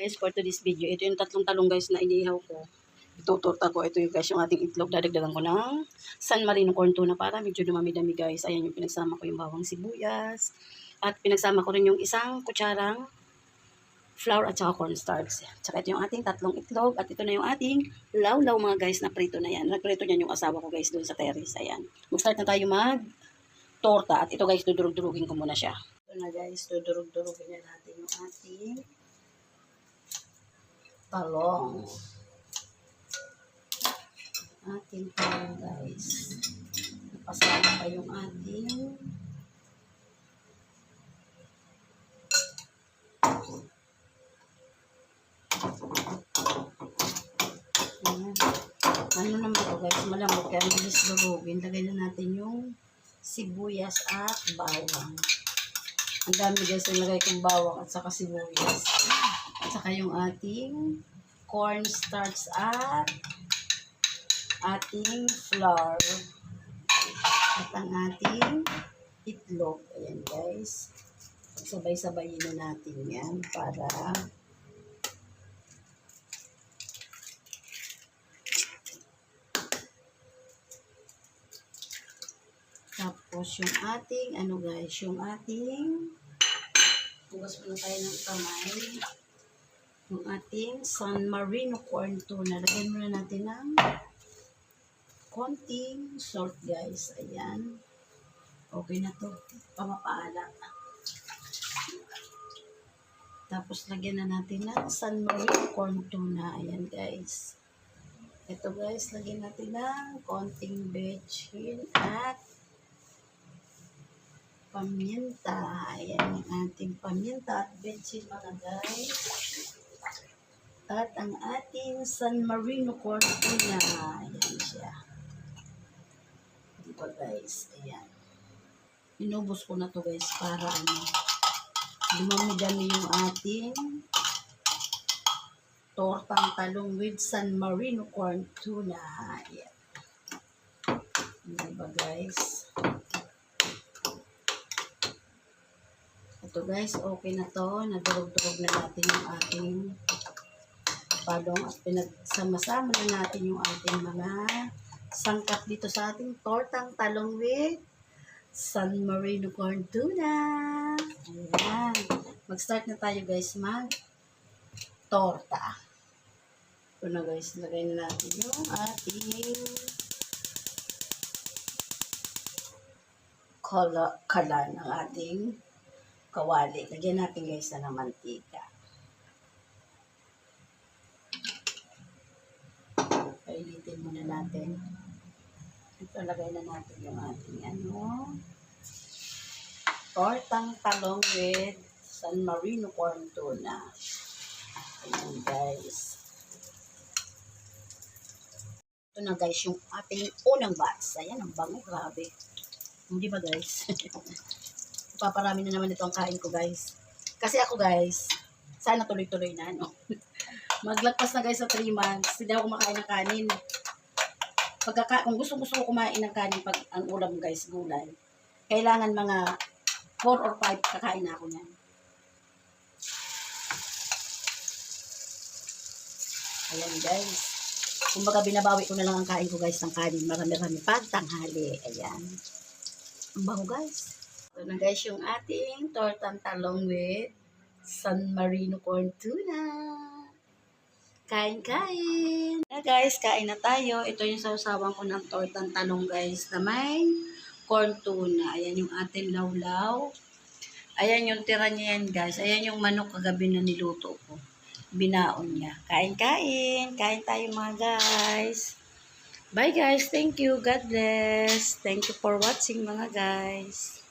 Guys, for today's video, ito yung tatlong talong guys na inihaw ko. Ituturta ko. Ito yung guys yung ating itlog. Dadagdagan ko ng San Marino corn tuna para medyo dumami-dami guys. Ayan yung pinagsama ko yung bawang sibuyas. At pinagsama ko rin yung isang kutsarang flour at saka cornstarch. Tsaka ito yung ating tatlong itlog. At ito na yung ating lawlaw mga guys na prito na yan. Nagprito niyan yung asawa ko guys doon sa terrace. Ayan. Mag-start na tayo mag-torta. At ito guys, dudurug-durugin ko muna siya. Ito na guys, dudurug-durugin na natin yung ating talong. Ating talong guys. Napasama pa yung ating ano naman ito guys, malambot kaya ang bilis durugin. Lagay na natin yung sibuyas at bawang. Ang dami guys yung lagay kong bawang at saka sibuyas. At saka yung ating cornstarch at ating flour. At ang ating itlog. Ayan guys. Sabay-sabayin na natin yan para tapos yung ating ano guys, yung ating hugas muna tayo ng kamay. Yung ating San Marino corn tuna. Lagyan muna natin ng konting salt guys. Ayan. Okay na to. Pamapaalat. Tapos lagyan na natin ng San Marino corn tuna. Ayan guys. Ito guys, lagyan natin ng konting bechin at paminta. Ayan yung ating paminta at bechin mga guys. At ang ating San Marino corn tuna. Ayan siya. Diba guys? Ayan. Inubos ko na to guys para dumami-dami yung ating tortang talong with San Marino corn tuna. Ayan. Diba guys? Ito guys, okay na to. Nadurog-durog na natin yung ating palong at pinagsama-sama na natin yung ating mga sangkap dito sa ating tortang talong with San Marino corn tuna. Ayan. Mag-start na tayo guys mag-torta. Ito na guys, lagay na natin yung ating kalan ng ating kawali. Lagyan natin guys na ng mantika. Pailitin muna natin. Ito, lagay na natin yung ating tortang talong with San Marino corn tuna. Ayan guys. Ito na guys yung ating unang batch. Ayan, ang bango, grabe. Hindi ba guys? Paparami na naman ito ang kain ko guys. Kasi ako guys, sana tuloy-tuloy na maglagpas na guys sa 3 months. Hindi ako kumakain ng kanin. Kung gusto ko kumain ng kanin pag ang ulam guys, gulay. Kailangan mga 4 or 5 kakain na ako niyan. Ayan guys. Kumbaga binabawi ko na lang ang kain ko guys ng kanin. Marami-rami pag tanghali. Ayan. Ang bango guys. Ito na guys yung ating tortang talong with San Marino corn tuna. Kain-kain! Na guys, kain na tayo. Ito yung sausawan ko ng tortang talong guys na may corn tuna. Ayan yung ating lawlaw. Ayan yung tira niya yan guys. Ayan yung manok kagabi na niluto ko. Binaon niya. Kain-kain! Kain tayo mga guys. Bye guys. Thank you. God bless. Thank you for watching mga guys.